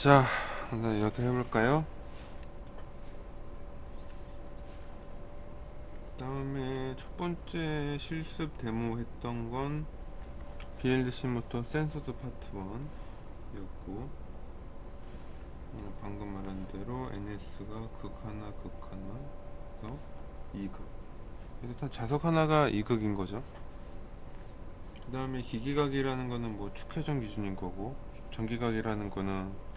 자, 이어서 해볼까요? 다음에 첫 번째 실습 데모 했던 건 BLDC 모터 센서드 파트 1이었고, 방금 말한 대로 NS가 극 하나, 극 하나, 그래서 2극. 그래서 다 자석 하나가 2극인 거죠. 그 다음에 기기각이라는 거는 뭐 축회전 기준인 거고, 전기각이라는 거는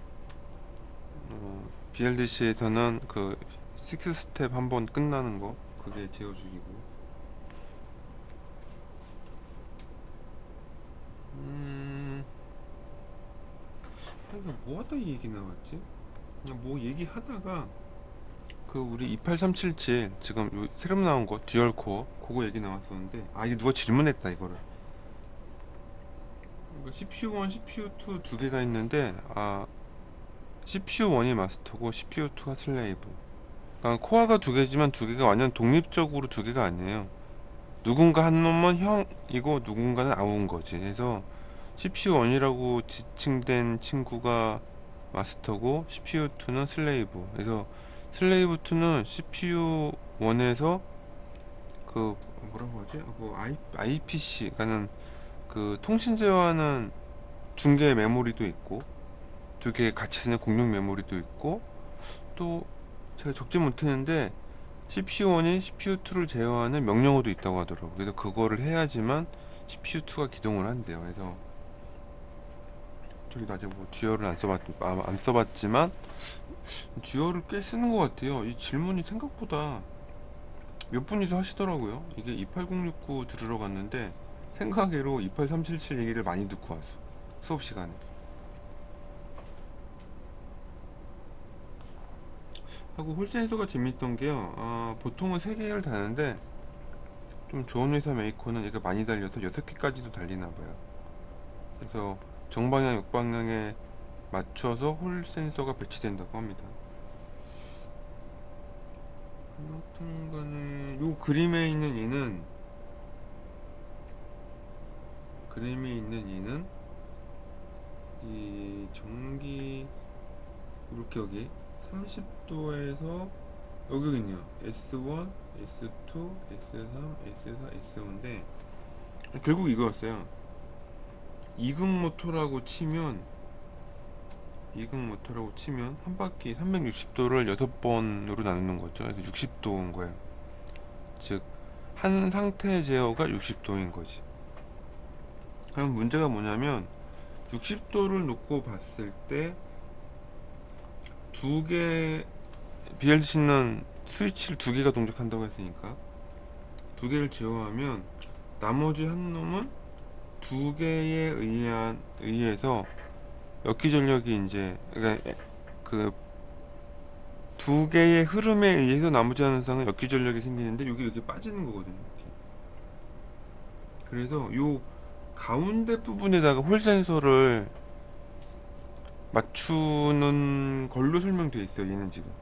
BLDC에서는 그 6스텝 한 번 끝나는 거, 그게 제어주기고. 이거 뭐 하다 이 얘기 나왔지? 그냥 뭐 얘기하다가 그 우리 28377 지금 요 새로 나온 거 듀얼 코어 그거 얘기 나왔었는데, 이게 누가 질문했다 이거를. 이거 CPU1, CPU2 두 개가 있는데, CPU1이 마스터고 CPU2가 슬레이브. 그러니까 코어가 두 개지만 두 개가 완전 독립적으로 두 개가 아니에요. 누군가 한 놈은 형이고 누군가는 아우인 거지. 그래서 CPU1이라고 지칭된 친구가 마스터고 CPU2는 슬레이브. 그래서 슬레이브2는 CPU1에서 그 뭐라고 하지? IPC 가는 그 통신 제어하는 중계 메모리도 있고, 두 개 같이 쓰는 공용 메모리도 있고, 또 제가 적지 못했는데 CPU1이 CPU2를 제어하는 명령어도 있다고 하더라고요. 그래서 그거를 해야지만 CPU2가 기동을 한대요. 그래서 저희도 아직 뭐 듀얼을 안 써봤지만 듀얼을 꽤 쓰는 것 같아요. 이 질문이 생각보다 몇 분이서 하시더라고요. 이게 28069 들으러 갔는데 생각외로 28377 얘기를 많이 듣고 왔어, 수업 시간에. 하고 홀센서가 재밌던 게요, 보통은 3개를 다는데 좀 좋은 회사 메이커는 얘가 많이 달려서 6개까지도 달리나봐요. 그래서 정방향 역방향에 맞춰서 홀 센서가 배치된다고 합니다. 아무튼 간에 요 그림에 있는 얘는 이 전기 이렇게 여기 30도에서 여기 있네요. S1, S2, S3, S4, S5인데 결국 이거였어요. 2극 모터라고 치면 한 바퀴 360도를 6번으로 나누는 거죠. 그래서 60도인 거예요. 즉 한 상태 제어가 60도인 거지. 그럼 문제가 뭐냐면 60도를 놓고 봤을 때 두 개, BLC는 스위치를 두 개가 동작한다고 했으니까 두 개를 제어하면 나머지 한 놈은 두 개에 의해서 역기 전력이 이제, 그러니까 그 두 개의 흐름에 의해서 나머지 하나상은 역기 전력이 생기는데 여기 빠지는 거거든요. 이렇게. 그래서 요 가운데 부분에다가 홀 센서를 맞추는 걸로 설명되어 있어요. 얘는 지금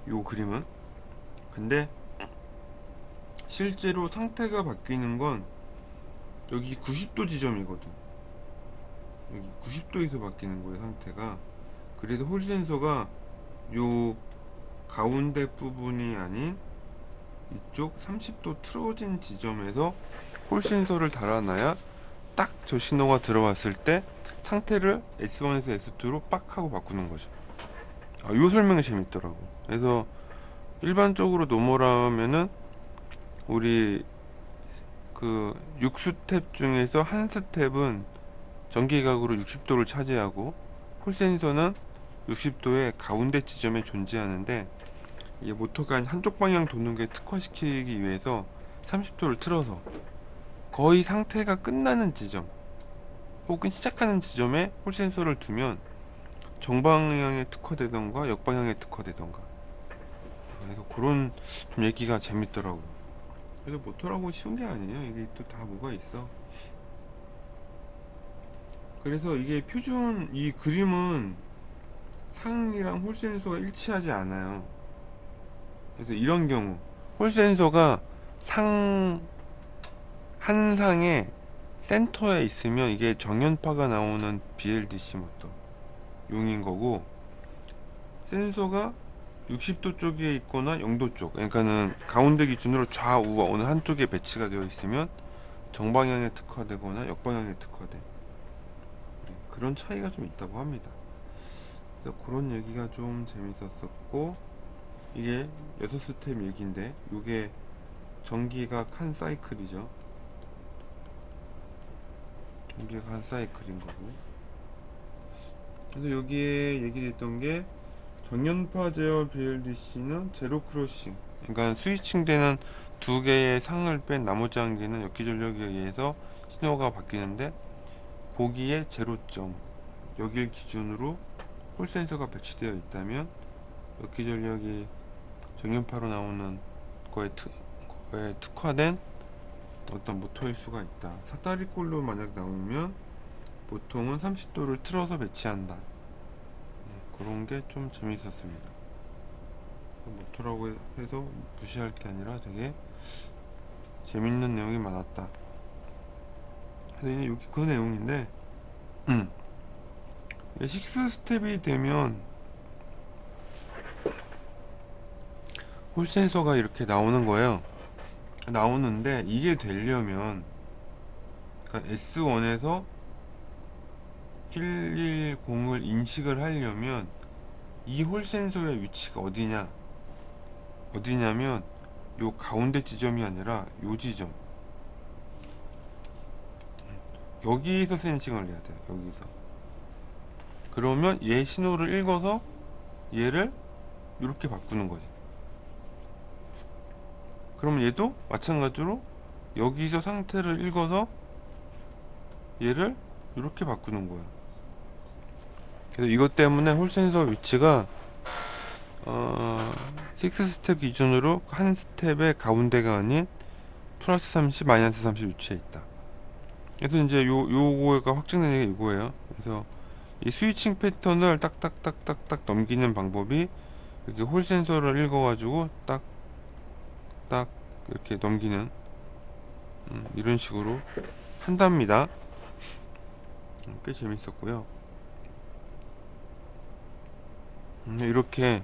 요 그림은. 근데 실제로 상태가 바뀌는 건 여기 90도 지점이거든. 여기 90도에서 바뀌는 거예요, 상태가. 그래서 홀 센서가 요 가운데 부분이 아닌 이쪽 30도 틀어진 지점에서 홀 센서를 달아놔야 딱 저 신호가 들어왔을 때 상태를 S1에서 S2로 빡 하고 바꾸는 거죠. 요 설명이 재밌더라고. 그래서 일반적으로 노멀하면은 우리 그 6스텝 중에서 한 스텝은 전기각으로 60도를 차지하고 홀 센서는 60도의 가운데 지점에 존재하는데, 이게 모터가 한쪽 방향 도는 게 특화시키기 위해서 30도를 틀어서 거의 상태가 끝나는 지점 혹은 시작하는 지점에 홀 센서를 두면 정방향에 특화되던가 역방향에 특화되던가. 그래서 그런 좀 얘기가 재밌더라고요. 그래서 모터라고 쉬운 게 아니에요. 이게 또 다 뭐가 있어. 그래서 이게 표준, 이 그림은 상이랑 홀 센서가 일치하지 않아요. 그래서 이런 경우 홀 센서가 한 상의 센터에 있으면 이게 정연파가 나오는 BLDC 모터. 용인 거고, 센서가 60도 쪽에 있거나 0도 쪽, 그러니까는 가운데 기준으로 좌우와 어느 한쪽에 배치가 되어 있으면 정방향에 특화되거나 역방향에 특화돼. 그런 차이가 좀 있다고 합니다. 그래서 그런 얘기가 좀 재밌었었고, 이게 6스텝 얘기인데, 이게 전기가 칸 사이클이죠. 전기가 칸 사이클인 거고. 그래서 여기에 얘기됐던 게, 전연파 제어 BLDC는 제로 크로싱, 그러니까 스위칭 되는 두 개의 상을 뺀 나머지 한 개는 역기전력에 의해서 신호가 바뀌는데, 거기에 제로점, 여길 기준으로 홀 센서가 배치되어 있다면 역기전력이 정연파로 나오는 거에 특화된 어떤 모터일 수가 있다. 사다리꼴로 만약 나오면 보통은 30도를 틀어서 배치한다. 그런 게 좀 재밌었습니다. 모터라고 해서 무시할 게 아니라 되게 재밌는 내용이 많았다. 그래서 여기 그 내용인데, 6 스텝이 되면 홀 센서가 이렇게 나오는 거예요. 나오는데 이게 되려면, 그러니까 S1에서 110을 인식을 하려면 이 홀 센서의 위치가 어디냐면 요 가운데 지점이 아니라 요 지점, 여기서 센싱을 해야 돼요. 여기서. 그러면 얘 신호를 읽어서 얘를 이렇게 바꾸는 거지. 그럼 얘도 마찬가지로 여기서 상태를 읽어서 얘를 이렇게 바꾸는 거야. 그래서 이것 때문에 홀 센서 위치가 6 스텝 기준으로 한 스텝의 가운데가 아닌 플러스 30, 마이너스 30 위치에 있다. 그래서 이제 요거가 확정되는 게 이거예요. 그래서 이 스위칭 패턴을 딱딱딱딱딱 넘기는 방법이 이렇게 홀 센서를 읽어가지고 딱딱 이렇게 넘기는 이런 식으로 한답니다. 꽤 재밌었고요. 이렇게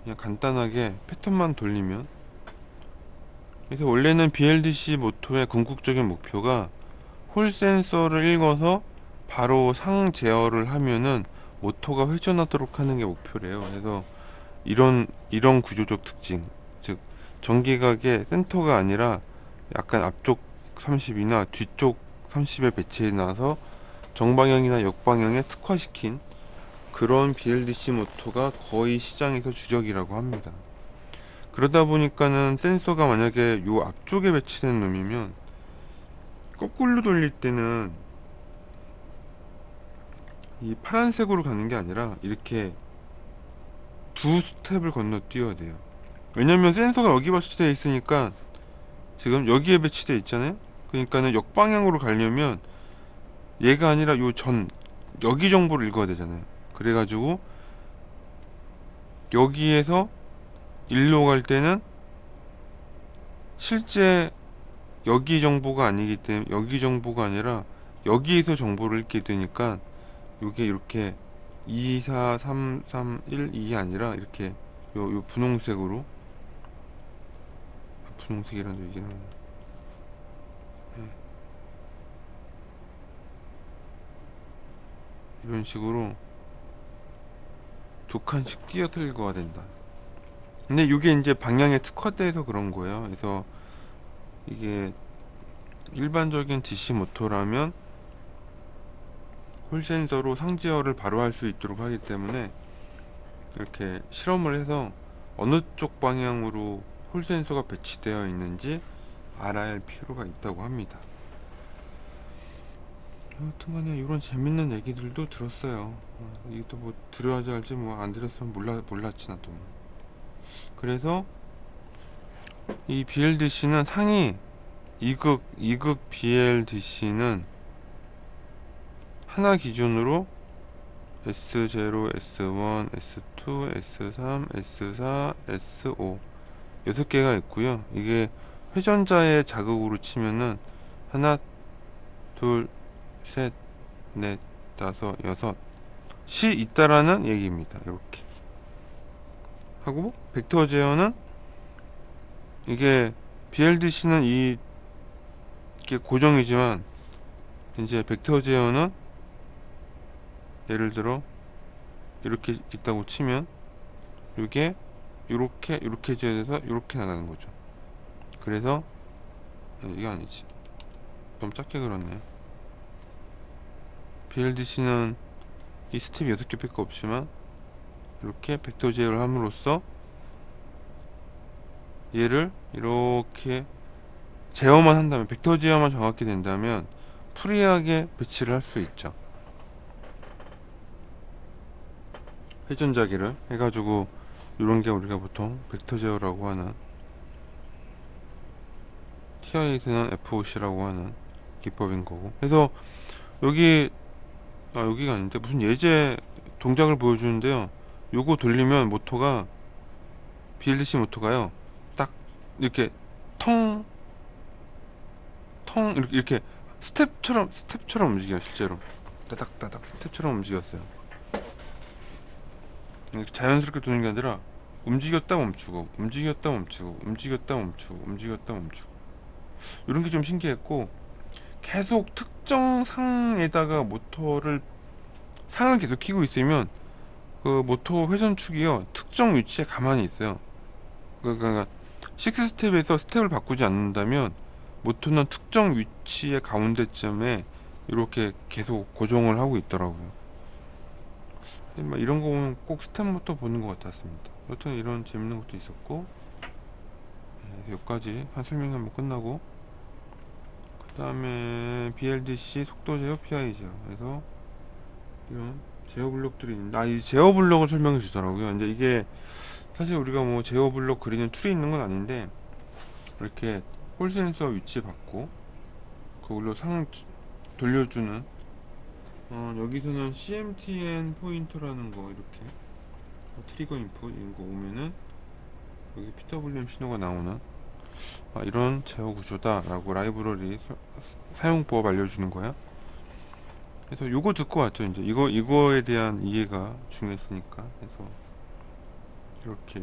그냥 간단하게 패턴만 돌리면, 그래서 원래는 BLDC 모터의 궁극적인 목표가 홀 센서를 읽어서 바로 상 제어를 하면은 모터가 회전하도록 하는 게 목표래요. 그래서 이런 구조적 특징, 즉 전기각의 센터가 아니라 약간 앞쪽 30이나 뒤쪽 30에 배치해 놔서 정방향이나 역방향에 특화시킨 그런 BLDC 모터가 거의 시장에서 주력이라고 합니다. 그러다 보니까는 센서가 만약에 요 앞쪽에 배치된 놈이면 거꾸로 돌릴 때는 이 파란색으로 가는 게 아니라 이렇게 두 스텝을 건너뛰어야 돼요. 왜냐면 센서가 여기 배치되어 있으니까 지금 여기에 배치되어 있잖아요. 그러니까는 역방향으로 가려면 얘가 아니라 여기 정보를 읽어야 되잖아요. 그래가지고 여기에서 일로 갈 때는 실제 여기 정보가 아니기 때문에, 여기 정보가 아니라 여기에서 정보를 읽게 되니까 요게 이렇게 2, 4, 3, 3, 1, 2이 아니라 이렇게 요 분홍색으로, 분홍색이라는 얘기는 이런 식으로 두 칸씩 뛰어서 읽어야 된다. 근데 이게 이제 방향에 특화돼서 그런 거예요. 그래서 이게 일반적인 DC 모터라면 홀 센서로 상제어를 바로 할 수 있도록 하기 때문에 이렇게 실험을 해서 어느 쪽 방향으로 홀 센서가 배치되어 있는지 알아야 할 필요가 있다고 합니다. 여튼간에 이런 재밌는 얘기들도 들었어요. 이것도 뭐 들어야지 알지 뭐 안 들었으면 몰랐지 나도. 그래서 이 BLDC는 상위 2극 BLDC는 하나 기준으로 S0, S1, S2, S3, S4, S5 6개가 있고요. 이게 회전자의 자극으로 치면은 하나, 둘, 셋, 넷, 다섯, 여섯 있다라는 얘기입니다. 이렇게 하고, 벡터 제어는 이게 BLDC는 이게 고정이지만 이제 벡터 제어는 예를 들어 이렇게 있다고 치면 이게 이렇게 제어돼서 이렇게 나가는 거죠. 그래서 이게 아니지, 너무 작게 그렸네. BLDC는 이 스텝이 6개밖에 없지만 이렇게 벡터 제어를 함으로써 얘를 이렇게 제어만 한다면, 벡터 제어만 정확히 된다면 프리하게 배치를 할 수 있죠. 회전자기를 해가지고, 이런 게 우리가 보통 벡터 제어라고 하는, TI에서는 FOC라고 하는 기법인 거고. 그래서 여기가 아닌데 무슨 예제 동작을 보여주는데요. 요거 돌리면 모터가, BLDC 모터가요, 딱 이렇게 텅 이렇게 스텝처럼 움직여요. 실제로 따닥따닥 스텝처럼 움직였어요. 이렇게 자연스럽게 도는 게 아니라 움직였다 멈추고, 움직였다 멈추고, 움직였다 멈추고, 움직였다 멈추고, 이런 게 좀 신기했고, 계속 특정 상에다가 상을 계속 키고 있으면 그 모터 회전축이요, 특정 위치에 가만히 있어요. 그러니까 6스텝에서 스텝을 바꾸지 않는다면 모터는 특정 위치의 가운데쯤에 이렇게 계속 고정을 하고 있더라고요. 이런 거 보면 꼭 스텝 모터 보는 것 같았습니다. 여튼 이런 재밌는 것도 있었고, 여기까지 한 설명이 한번 끝나고, 그 다음에 BLDC 속도 제어, PI 제어, 그래서 이런 제어 블록들이 있는데, 이 제어 블록을 설명해 주더라고요. 이제 이게 사실 우리가 뭐 제어 블록 그리는 툴이 있는 건 아닌데, 이렇게 홀 센서 위치 받고 그걸로 상 돌려주는, 여기서는 CMTN 포인터라는 거, 이렇게 트리거 인풋 이런 거 오면은 여기 PWM 신호가 나오는, 이런 제어 구조다 라고 라이브러리 사용법 알려주는 거야. 그래서 요거 듣고 왔죠. 이제 이거에 대한 이해가 중요했으니까. 그래서 이렇게,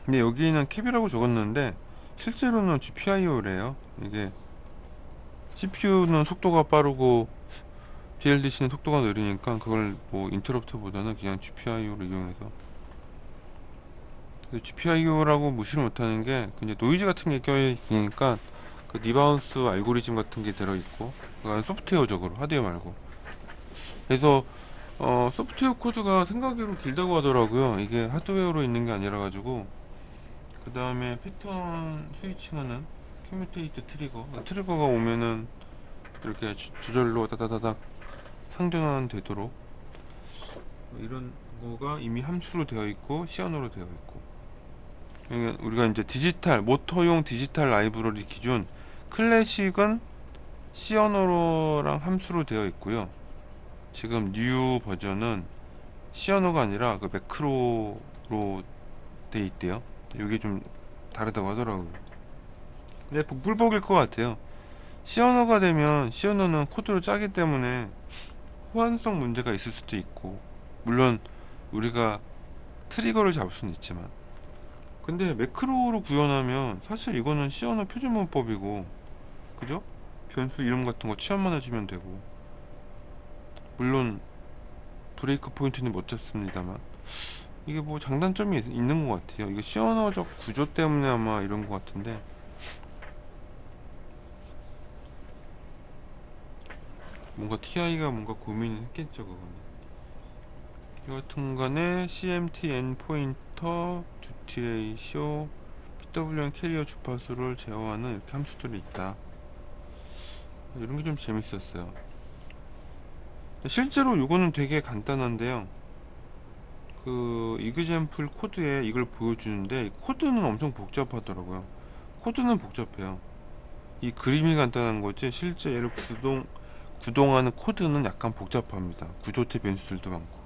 근데 여기는 캡이라고 적었는데 실제로는 GPIO래요. 이게 CPU는 속도가 빠르고 BLDC는 속도가 느리니까 그걸 뭐 인터럽트보다는 그냥 GPIO를 이용해서, GPIO라고 무시를 못하는 게 이제 노이즈 같은 게 껴있으니까 그 리바운스 알고리즘 같은 게 들어있고, 그건 소프트웨어적으로, 하드웨어 말고. 그래서 소프트웨어 코드가 생각외로 길다고 하더라고요. 이게 하드웨어로 있는 게 아니라 가지고. 그 다음에 패턴 스위칭하는 커뮤테이트 트리거가 오면은 이렇게 조절로 다다다닥 상전환 되도록, 이런 거가 이미 함수로 되어 있고 시언어로 되어 있고, 그러니까 우리가 이제 모터용 디지털 라이브러리 기준 클래식은 시언어랑 함수로 되어 있고요. 지금 뉴 버전은 시언어가 아니라 그 매크로로 돼 있대요. 이게 좀 다르다고 하더라고요. 근데 복불복일 것 같아요. 시언어는 코드를 짜기 때문에 호환성 문제가 있을 수도 있고, 물론 우리가 트리거를 잡을 수는 있지만, 근데 매크로로 구현하면 사실 이거는 시언어 표준문법이고, 그죠? 변수 이름 같은 거 취합만 해주면 되고, 물론 브레이크 포인트는 못 잡습니다만, 이게 뭐 장단점이 있는 것 같아요. 이게 시언어적 구조 때문에 아마 이런 것 같은데, 뭔가 TI가 뭔가 고민을 했겠죠, 그거는. 여하튼간에 CMT 엔포인터, 듀티 레이쇼, PWM 캐리어 주파수를 제어하는 이렇게 함수들이 있다. 이런 게 좀 재밌었어요. 실제로 이거는 되게 간단한데요. 그 이그젬플 코드에 이걸 보여주는데 코드는 엄청 복잡하더라고요. 코드는 복잡해요. 이 그림이 간단한 거지 실제 얘를 구동하는 코드는 약간 복잡합니다. 구조체 변수들도 많고.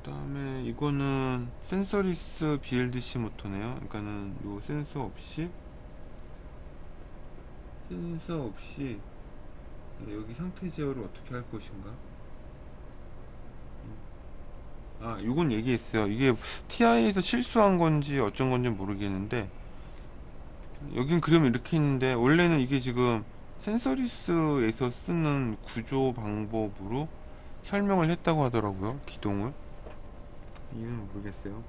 그 다음에 이거는 센서리스 BLDC 모터네요. 그러니까는 요 센서 없이 여기 상태 제어를 어떻게 할 것인가. 요건 얘기했어요. 이게 TI에서 실수한 건지 어쩐 건지 모르겠는데, 여긴 그림 이렇게 있는데, 원래는 이게 지금 센서리스에서 쓰는 구조 방법으로 설명을 했다고 하더라고요. 기동을. 이유는 모르겠어요.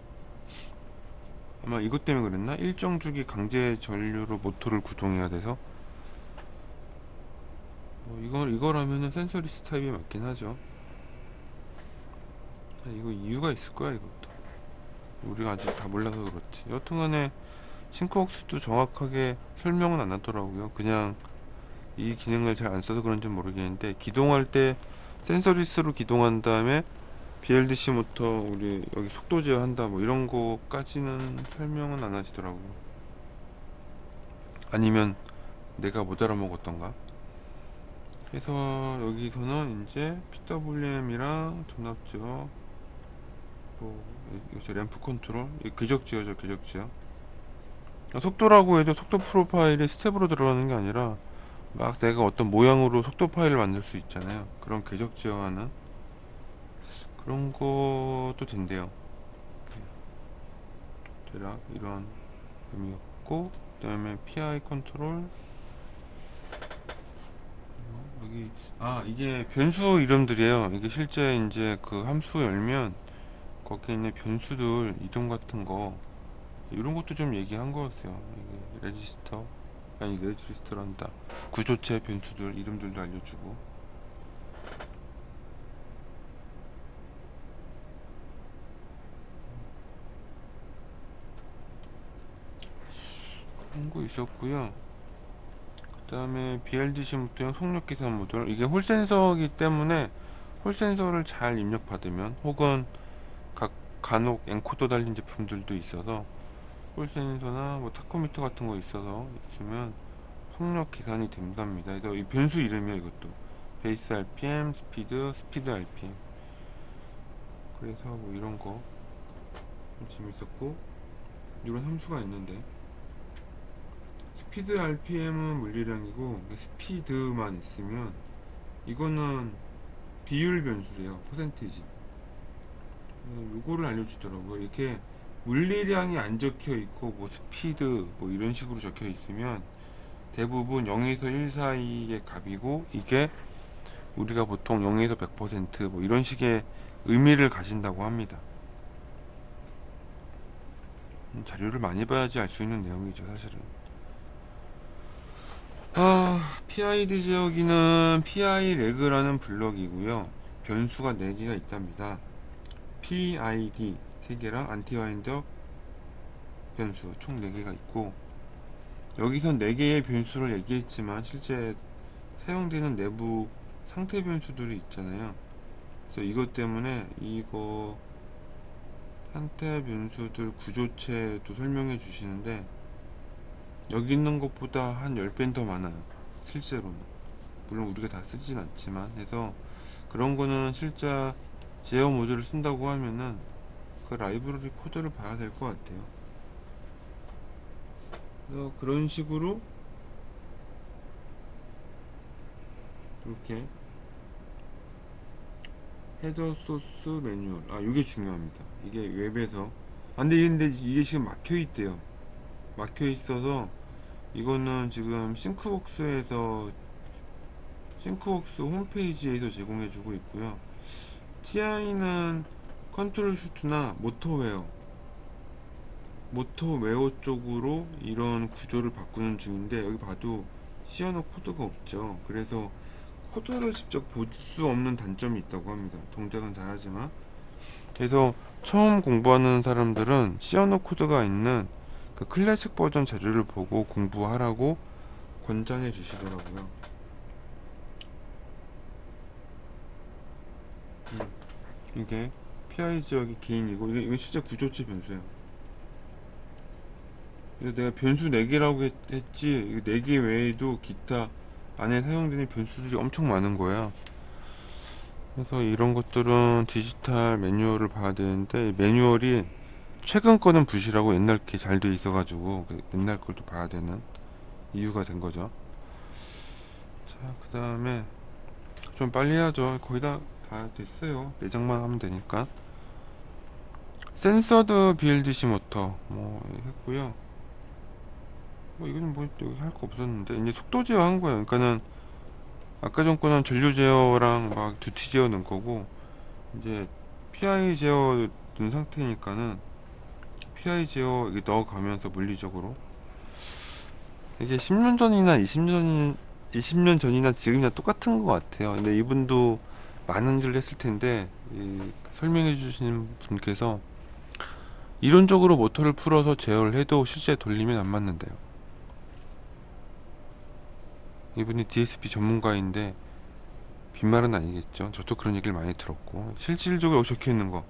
아마 이것 때문에 그랬나? 일정 주기 강제 전류로 모터를 구동해야 돼서. 이거라면은 센서리스 타입이 맞긴 하죠. 이거 이유가 있을 거야, 이것도. 우리가 아직 다 몰라서 그렇지. 여튼간에 싱크웍스도 정확하게 설명은 안 하더라고요. 그냥 이 기능을 잘 안 써서 그런지 모르겠는데, 기동할 때 센서리스로 기동한 다음에 BLDC 모터 우리 여기 속도 제어한다 뭐 이런 거까지는 설명은 안 하시더라고요. 아니면 내가 못 알아먹었던가. 그래서 여기서는 이제 PWM이랑 전압제어, 뭐 이거 램프 컨트롤, 궤적 제어죠, 궤적 제어. 속도라고 해도 속도 프로파일이 스텝으로 들어가는 게 아니라 막 내가 어떤 모양으로 속도 파일을 만들 수 있잖아요. 그런 궤적 제어하는 그런 것도 된대요. 대략 이런 의미였고, 그 다음에 PI 컨트롤. 여기 이게 변수 이름들이에요. 이게 실제 이제 그 함수 열면 거기에 있는 변수들 이름 같은 거, 이런 것도 좀 얘기한 것 같아요. 이게 레지스터란다. 구조체 변수들 이름들도 알려주고. 그런 거 있었고요. 그 다음에 BLDC 모듈 속력 계산 모듈, 이게 홀 센서이기 때문에 홀 센서를 잘 입력받으면, 혹은 간혹 엔코더 달린 제품들도 있어서 홀 센서나 뭐 타코미터 같은 거 있으면 속력 계산이 된답니다. 그래서 이 변수 이름이야, 이것도. 베이스 RPM, 스피드 RPM. 그래서 뭐 이런 거 좀 재밌었고, 이런 함수가 있는데, 스피드 RPM은 물리량이고 스피드만 있으면 이거는 비율 변수래요. 퍼센티지. 요거를 알려주더라고요. 이렇게 물리량이 안 적혀 있고 뭐 스피드 뭐 이런 식으로 적혀 있으면 대부분 0에서 1 사이의 값이고, 이게 우리가 보통 0에서 100%뭐 이런 식의 의미를 가진다고 합니다. 자료를 많이 봐야지 알 수 있는 내용이죠, 사실은. PID 지역이는 PI 레그라는 블럭이고요. 변수가 4개가 있답니다. PID 3개랑 안티와인더 변수 총 4개가 있고, 여기선 4개의 변수를 얘기했지만 실제 사용되는 내부 상태 변수들이 있잖아요. 그래서 이것 때문에 이거 상태 변수들 구조체도 설명해 주시는데, 여기 있는 것보다 한 10배는 더 많아요, 실제로는. 물론 우리가 다 쓰진 않지만. 해서 그런 거는 실제 제어 모듈을 쓴다고 하면은 그 라이브러리 코드를 봐야 될 것 같아요. 그래서 그런 식으로 이렇게 헤더 소스 매뉴얼, 이게 중요합니다. 이게 웹에서 근데 이게 지금 막혀 있대요. 막혀 있어서 이거는 지금 싱크웍스 홈페이지에서 제공해주고 있고요. TI는 컨트롤 슈트나 모터웨어 쪽으로 이런 구조를 바꾸는 중인데, 여기 봐도 시어너 코드가 없죠. 그래서 코드를 직접 볼 수 없는 단점이 있다고 합니다. 동작은 잘하지만. 그래서 처음 공부하는 사람들은 시어너 코드가 있는 그 클래식 버전 자료를 보고 공부하라고 권장해 주시더라고요. 이게 PI 지역이 개인이고, 이게 실제 구조체 변수예요. 그래서 내가 변수 4개라고 했지, 4개 외에도 기타 안에 사용되는 변수들이 엄청 많은 거야. 그래서 이런 것들은 디지털 매뉴얼을 봐야 되는데, 매뉴얼이 최근 거는 부실하고 옛날 게 잘 돼 있어가지고 옛날 걸 또 봐야 되는 이유가 된 거죠. 자, 그 다음에 좀 빨리 해야죠. 거의 다 됐어요. 내장만 하면 되니까. 센서드 BLDC 모터 뭐 했고요. 뭐 이거는 뭐 여기 할 거 없었는데 이제 속도 제어한 거예요. 그러니까는 아까 전 거는 전류 제어랑 막 두티 제어 넣은 거고 이제 PI 제어 넣은 상태니까는 PI 제어 이게 넣어가면서 물리적으로 이게 10년 전이나 20년 전이나 지금이나 똑같은 것 같아요. 근데 이분도 많은 일을 했을 텐데 설명해 주시는 분께서 이론적으로 모터를 풀어서 제어를 해도 실제 돌리면 안 맞는데요. 이분이 DSP 전문가인데 빈말은 아니겠죠. 저도 그런 얘기를 많이 들었고 실질적으로 여기 적혀 있는 거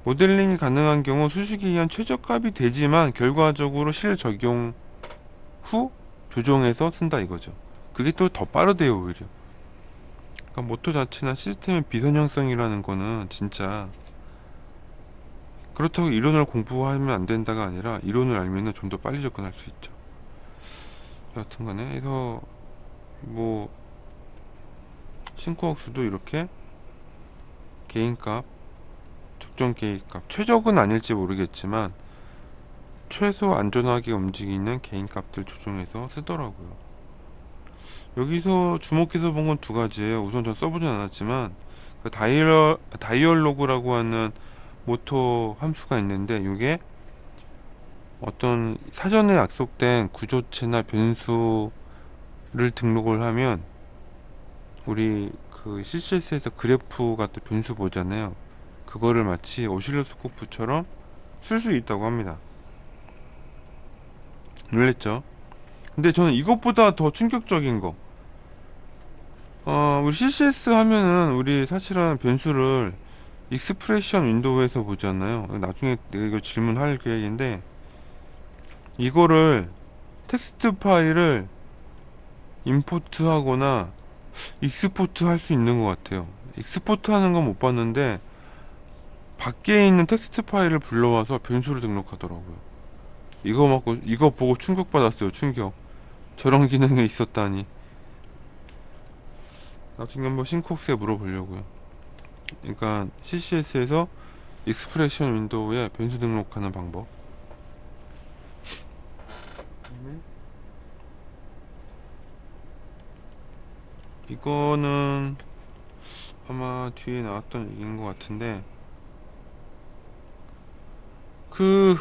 모델링이 가능한 경우 수식에 의한 최저값이 되지만 결과적으로 실 적용 후 조정해서 쓴다 이거죠. 그게 또 더 빠르대요 오히려. 그러니까 모터 자체나 시스템의 비선형성이라는 거는 진짜 그렇다고 이론을 공부하면 안 된다가 아니라 이론을 알면은 좀 더 빨리 접근할 수 있죠. 여하튼간에 그래서 뭐 싱크웍스도 이렇게 개인값 적정 개인값 최적은 아닐지 모르겠지만 최소 안전하게 움직이는 개인값들 조정해서 쓰더라고요. 여기서 주목해서 본 건 두 가지예요. 우선 전 써보진 않았지만 그 다이얼로그라고 하는 모터 함수가 있는데 이게 어떤 사전에 약속된 구조체나 변수를 등록을 하면 우리 그 CCS에서 그래프 같은 변수 보잖아요. 그거를 마치 오실로스코프처럼 쓸 수 있다고 합니다. 놀랬죠? 근데 저는 이것보다 더 충격적인 거 우리 CCS 하면은 우리 사실은 변수를 익스프레션 윈도우에서 보잖아요. 나중에 내가 이거 질문할 계획인데 이거를 텍스트 파일을 임포트 하거나 익스포트 할 수 있는 것 같아요. 익스포트 하는 건 못 봤는데 밖에 있는 텍스트 파일을 불러와서 변수를 등록하더라고요. 이거 보고 충격받았어요. 충격. 저런 기능이 있었다니. 나중에 한번 싱크웍스에 물어보려고요. 그러니까 CCS에서 익스프레션 윈도우에 변수 등록하는 방법. 이거는 아마 뒤에 나왔던 얘기인 것 같은데 그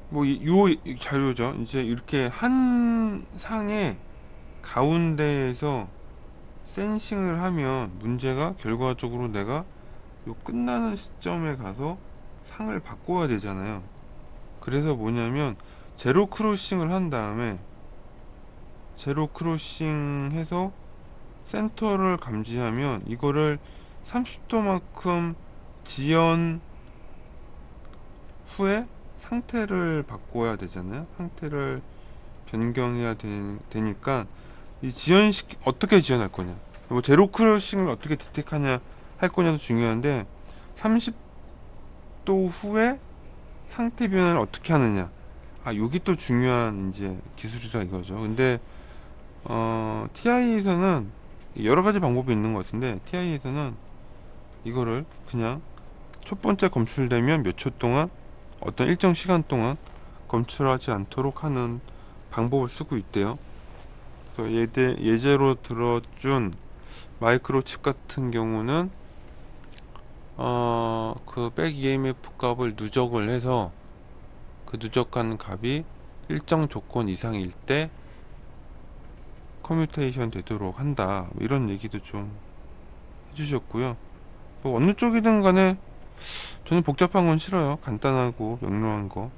뭐 요 자료죠. 이제 이렇게 한 상에 가운데에서 센싱을 하면 문제가 결과적으로 내가 요 끝나는 시점에 가서 상을 바꿔야 되잖아요. 그래서 뭐냐면 제로 크로싱을 한 다음에 제로 크로싱 해서 센터를 감지하면 이거를 30도만큼 지연 후에 상태를 바꿔야 되잖아요. 상태를 변경해야 되니까 이 어떻게 지연할 거냐, 뭐 제로 크로싱을 어떻게 디텍하냐 할 거냐도 중요한데 30도 후에 상태 변화를 어떻게 하느냐, 여기 또 중요한 이제 기술이다 이거죠. 근데 TI에서는 여러 가지 방법이 있는 것 같은데 TI에서는 이거를 그냥 첫 번째 검출되면 몇 초 동안 어떤 일정 시간 동안 검출하지 않도록 하는 방법을 쓰고 있대요. 그래서 예제로 들어준 마이크로칩 같은 경우는 그 백 EMF 값을 누적을 해서 그 누적한 값이 일정 조건 이상일 때 커뮤테이션 되도록 한다, 뭐 이런 얘기도 좀 해주셨고요. 뭐 어느 쪽이든 간에 저는 복잡한 건 싫어요. 간단하고 명료한 거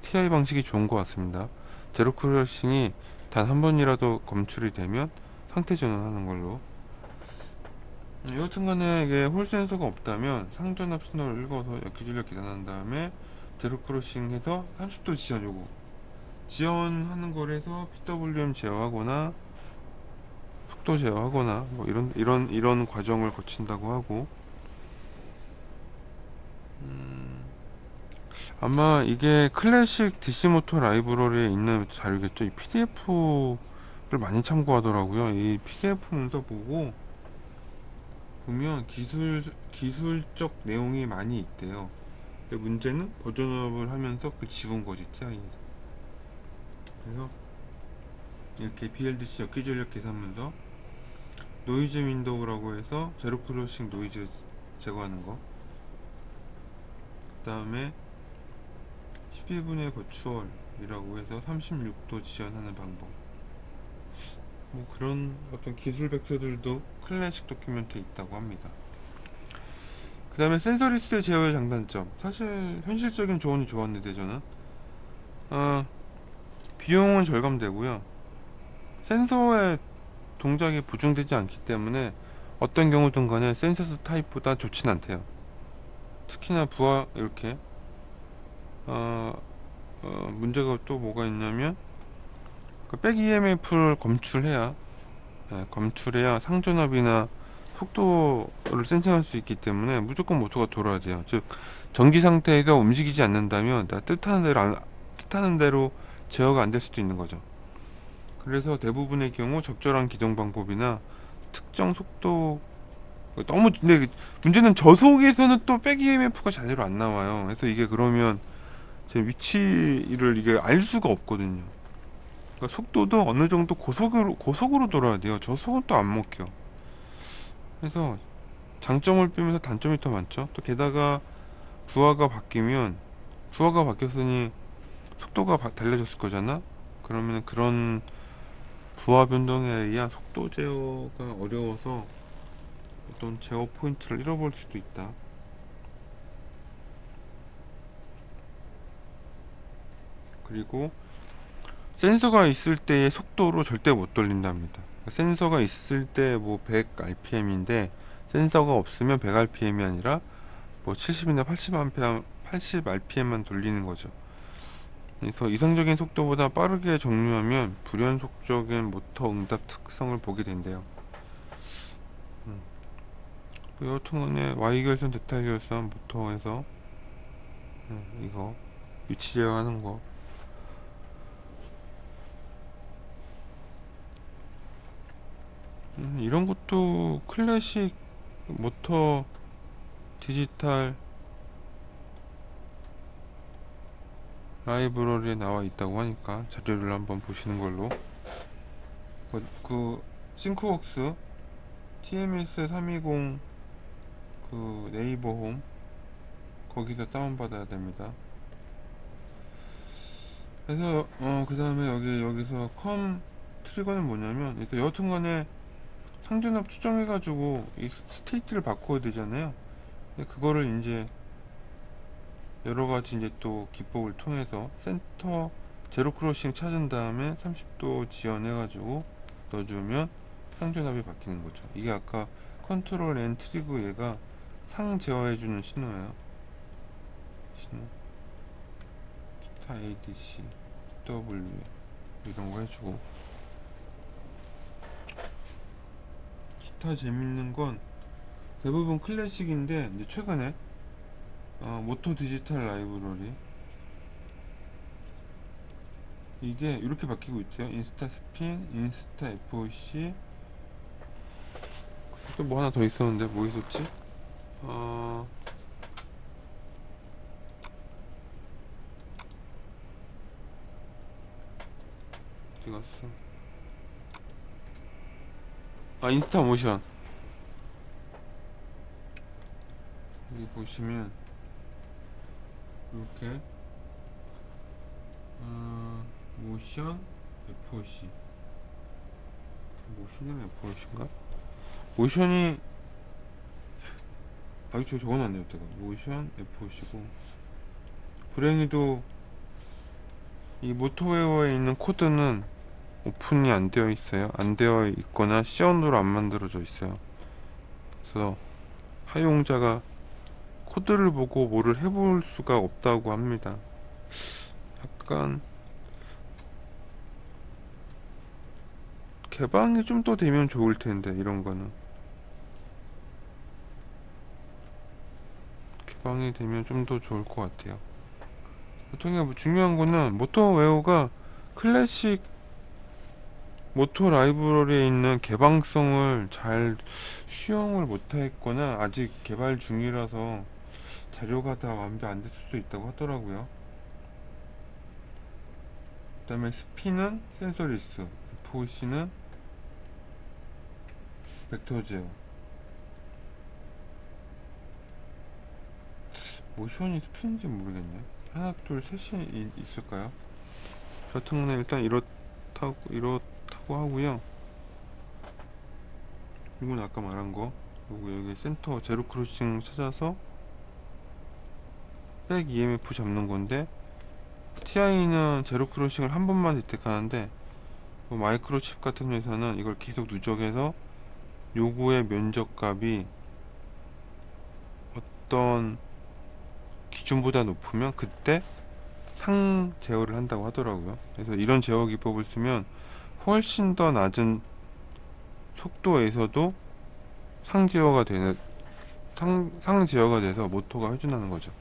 TI 방식이 좋은 것 같습니다. 제로 크로싱이 단 한 번이라도 검출이 되면 상태 전환하는 걸로. 여튼간에 이게 홀 센서가 없다면 상전압 신호를 읽어서 역기준력 계산한 다음에 제로 크로싱 해서 30도 지연, 요거 지연하는 걸 해서 PWM 제어하거나 속도 제어하거나 뭐 이런 과정을 거친다고 하고, 아마 이게 클래식 DC 모터 라이브러리에 있는 자료겠죠. 이 PDF로 많이 참고하더라고요. 이 PDF 문서 보고 보면 기술적 내용이 많이 있대요. 근데 문제는 버전업을 하면서 그 지운 거지, TI에서. 그래서 이렇게 BLDC 역기전력 계산 문서, 노이즈 윈도우라고 해서 제로 크로싱 노이즈 제거하는 거, 그 다음에 12분의 버추얼이라고 해서 36도 지연하는 방법, 뭐 그런 어떤 기술 백서들도 클래식 도큐멘트에 있다고 합니다. 그 다음에 센서리스 제어의 장단점, 사실 현실적인 조언이 좋았는데 저는 비용은 절감되고요, 센서의 동작이 보증되지 않기 때문에 어떤 경우든 간에 센서스 타입보다 좋진 않대요. 특히나 부하 이렇게 문제가 또 뭐가 있냐면 그 백 EMF를 검출해야 상전압이나 속도를 센싱할 수 있기 때문에 무조건 모터가 돌아야 돼요. 즉 전기 상태에서 움직이지 않는다면 뜻하는 대로 제어가 안 될 수도 있는 거죠. 그래서 대부분의 경우 적절한 기동 방법이나 특정 속도, 너무, 근데 문제는 저속에서는 또 백 EMF가 제대로 안 나와요. 그래서 이게 그러면 제 위치를 이게 알 수가 없거든요. 그러니까 속도도 어느 정도 고속으로 돌아야 돼요. 저속은 또 안 먹혀. 그래서 장점을 빼면서 단점이 더 많죠. 또 게다가 부하가 바뀌었으니 속도가 달라졌을 거잖아. 그러면 그런 부하 변동에 의한 속도 제어가 어려워서 어떤 제어 포인트를 잃어버릴 수도 있다. 그리고 센서가 있을 때의 속도로 절대 못 돌린답니다. 센서가 있을 때 뭐 100rpm인데 센서가 없으면 100rpm이 아니라 뭐 70이나 80rpm만 돌리는 거죠. 그래서 이상적인 속도보다 빠르게 종료하면 불연속적인 모터 응답 특성을 보게 된대요. 여튼간에 Y결선, 데탈결선 모터에서 이거 위치 제어하는 거, 이런 것도 클래식 모터 디지털 라이브러리에 나와 있다고 하니까 자료를 한번 보시는 걸로. 그 싱크웍스 TMS 320 그 네이버 홈 거기서 다운받아야 됩니다. 그래서 그 다음에 여기서 컴 트리거는 뭐냐면, 그래서 여튼간에 상전압 추정해가지고 이 스테이트를 바꿔야 되잖아요. 그거를 이제 여러가지 이제 또 기법을 통해서 센터 제로 크로싱 찾은 다음에 30도 지연해가지고 넣어주면 상전압이 바뀌는 거죠. 이게 아까 컨트롤 N 트리그 얘가 상 제어해주는 신호예요. 신호 기타 ADC W 이런 거 해주고. 기타 재밌는 건 대부분 클래식인데 이제 최근에 모토 디지털 라이브러리 이게 이렇게 바뀌고 있대요. 인스타 스핀, 인스타 FOC, 또 뭐 하나 더 있었는데 뭐 있었지? 어디 갔어? 인스타 모션. 여기 보시면 이렇게 모션 FOC, 모션이랑 FOC인가? 모션이 저 적어놨네요. 제가 모션 FOC고, 불행히도 이 모토웨어에 있는 코드는 오픈이 안 되어 있어요. 안 되어 있거나 시언으로 안 만들어져 있어요. 그래서 사용자가 코드를 보고 뭐를 해볼 수가 없다고 합니다. 약간 개방이 좀 더 되면 좋을 텐데, 이런 거는 개방이 되면 좀 더 좋을 것 같아요. 보통 중요한 거는 모토웨어가 클래식 모토 라이브러리에 있는 개방성을 잘 수용을 못했거나 아직 개발 중이라서 자료가 다 완벽 안 됐을 수도 있다고 하더라고요. 그 다음에 스피는 센서리스, FOC는 벡터 제어, 모션이 스피인지 모르겠네. 하나 둘 셋이 있을까요? 여튼간에 일단 이렇다고 하고요. 이건 아까 말한 거. 여기 센터 제로 크로싱 찾아서 백 EMF 잡는 건데, TI는 제로 크로싱을 한 번만 대택하는데 마이크로칩 같은 회사는 이걸 계속 누적해서 요구의 면적값이 어떤 기준보다 높으면 그때 상 제어를 한다고 하더라고요. 그래서 이런 제어 기법을 쓰면 훨씬 더 낮은 속도에서도 상 제어가 되는 상 제어가 돼서 모터가 회전하는 거죠.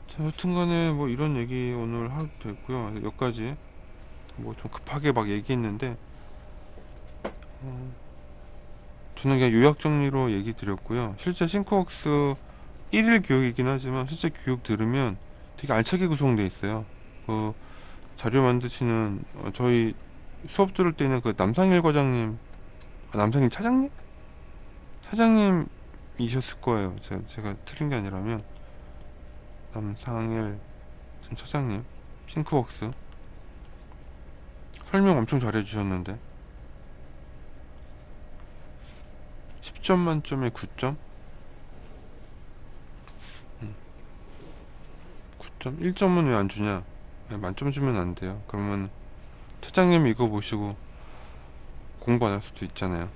자, 여튼간에 뭐 이런 얘기 오늘 하도 됐고요. 여기까지 뭐 좀 급하게 막 얘기했는데 저는 그냥 요약 정리로 얘기 드렸고요. 실제 싱크웍스 1일 교육이긴 하지만 실제 교육 들으면 되게 알차게 구성되어 있어요. 그 자료 만드시는 저희 수업 들을 때는 그 남상일 과장님, 남상일 차장님? 차장님이셨을 거예요. 제가 틀린 게 아니라면 남상일 전 차장님 싱크웍스 설명 엄청 잘해 주셨는데 10점 만점에 9점? 9점? 1점은 왜 안 주냐? 만점 주면 안 돼요. 그러면 차장님이 이거 보시고 공부 안 할 수도 있잖아요.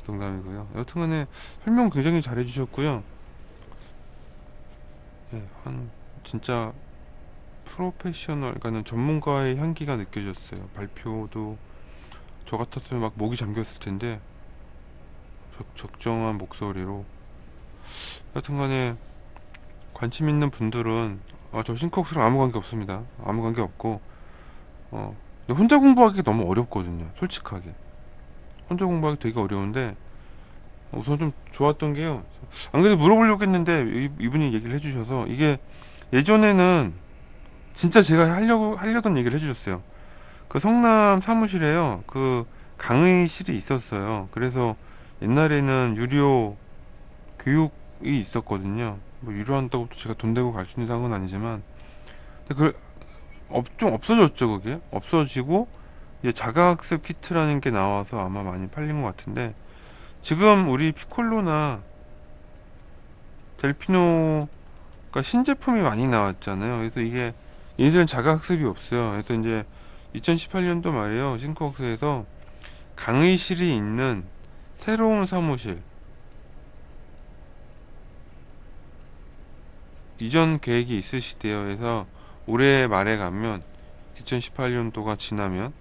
농담이고요. 여튼간에 설명 굉장히 잘해 주셨고요. 한 진짜 프로페셔널, 그러니까 전문가의 향기가 느껴졌어요. 발표도 저 같았으면 막 목이 잠겼을 텐데 적정한 목소리로. 여튼간에 관심 있는 분들은 저 싱크웍스랑 아무 관계 없습니다. 아무 관계 없고 근데 혼자 공부하기 너무 어렵거든요. 솔직하게 혼자 공부하기 되게 어려운데 우선 좀 좋았던 게요. 안 그래도 물어보려고 했는데 이분이 얘기를 해주셔서, 이게 예전에는 진짜 제가 하려던 얘기를 해주셨어요. 그 성남 사무실에요, 그 강의실이 있었어요. 그래서 옛날에는 유료 교육이 있었거든요. 뭐 유료한다고 또 제가 돈 내고 갈 수 있는 상황은 아니지만, 근데 좀 없어졌죠. 그게 없어지고 이제 자가학습 키트라는 게 나와서 아마 많이 팔린 것 같은데, 지금 우리 피콜로나 델피노가 신제품이 많이 나왔잖아요. 그래서 이게 얘들은 자가학습이 없어요. 그래서 이제 2018년도 말이에요, 싱크웍스에서 강의실이 있는 새로운 사무실, 이전 계획이 있으시대요. 그래서 올해 말에 가면 2018년도가 지나면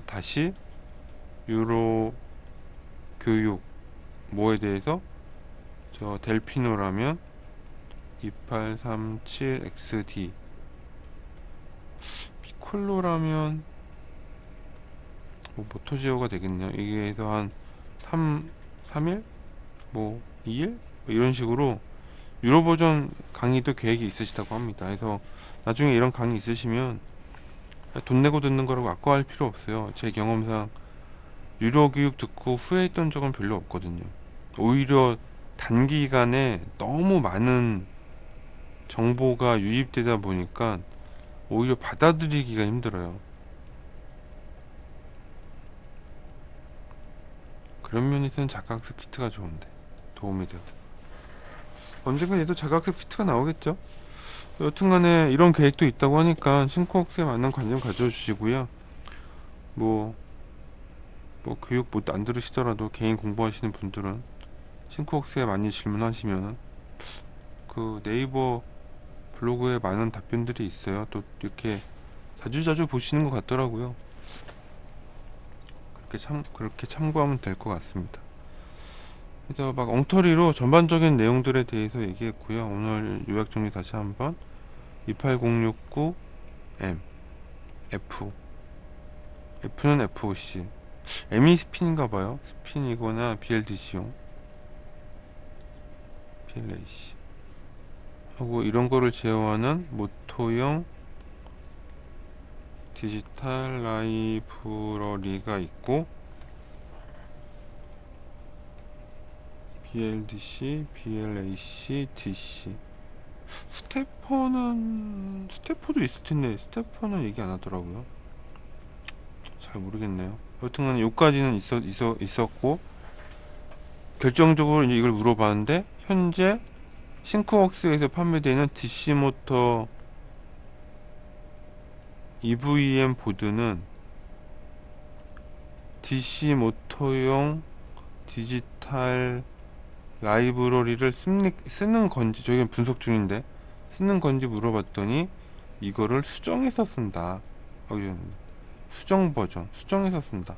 다시 유로 교육 뭐에 대해서 저 델피노라면 2837XD, 피콜로라면 뭐 모토지오가 되겠네요. 이게 해서 한 3일? 뭐 2일? 뭐 이런 식으로 유로 버전 강의도 계획이 있으시다고 합니다. 그래서 나중에 이런 강의 있으시면 돈 내고 듣는 거라고 아까워할 필요 없어요. 제 경험상 유료 교육 듣고 후회했던 적은 별로 없거든요. 오히려 단기간에 너무 많은 정보가 유입되다 보니까 오히려 받아들이기가 힘들어요. 그런 면에서는 자가학습 키트가 좋은데 도움이 돼요. 언젠가 얘도 자가학습 키트가 나오겠죠. 여튼간에 이런 계획도 있다고 하니까 싱크웍스에 맞는 관심 가져주시고요. 뭐 교육 못 안 들으시더라도 개인 공부하시는 분들은 싱크웍스에 많이 질문하시면 그 네이버 블로그에 많은 답변들이 있어요. 또 이렇게 자주자주 보시는 것 같더라고요. 그렇게 참고하면 될 것 같습니다. 그래서 막 엉터리로 전반적인 내용들에 대해서 얘기했고요. 오늘 요약 정리 다시 한번 28069M F. F는 FOC. M이 스핀인가봐요. 스핀이거나 BLDC용. PLAC. 하고 이런 거를 제어하는 모토용 디지털 라이브러리가 있고, BLDC, BLAC, DC. 스태퍼도 있을 텐데 스태퍼는 얘기 안 하더라고요. 잘 모르겠네요. 여튼간 요까지는 있었고, 결정적으로 이제 이걸 물어봤는데, 현재 싱크웍스에서 판매되는 DC 모터 EVM 보드는 DC 모터용 디지털 라이브러리를 쓰는 건지, 저희는 분석 중인데 쓰는 건지 물어봤더니 이거를 수정해서 쓴다. 수정 버전, 수정해서 쓴다.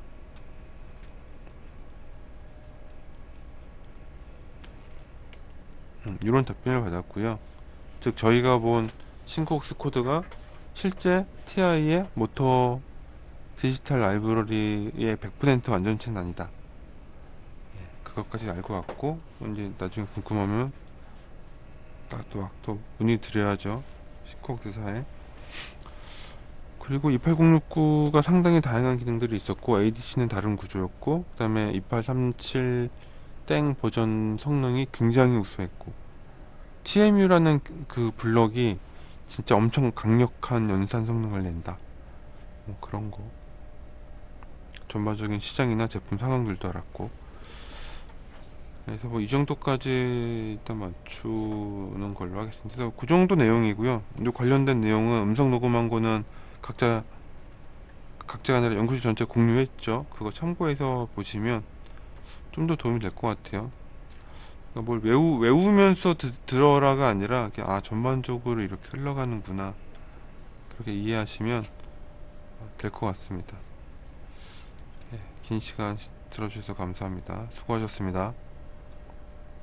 이런 답변을 받았고요. 즉 저희가 본 싱크웍스 코드가 실제 TI의 모터 디지털 라이브러리의 100% 완전체는 아니다. 그것까지 알 것 같고, 이제 나중에 궁금하면 또 문의 드려야죠. 싱크웍스사에. 그리고 28069가 상당히 다양한 기능들이 있었고, ADC는 다른 구조였고, 그 다음에 2837 땡 버전 성능이 굉장히 우수했고, TMU라는 그 블럭이 진짜 엄청 강력한 연산 성능을 낸다. 뭐 그런 거. 전반적인 시장이나 제품 상황들도 알았고, 그래서 뭐 이 정도까지 일단 맞추는 걸로 하겠습니다. 그래서 그 정도 내용이고요. 이 관련된 내용은 음성 녹음한 거는 각자가 아니라 연구실 전체 공유했죠. 그거 참고해서 보시면 좀 더 도움이 될 것 같아요. 그러니까 뭘 외우면서 들어라가 아니라 그냥 전반적으로 이렇게 흘러가는구나, 그렇게 이해하시면 될 것 같습니다. 긴 시간 들어주셔서 감사합니다. 수고하셨습니다.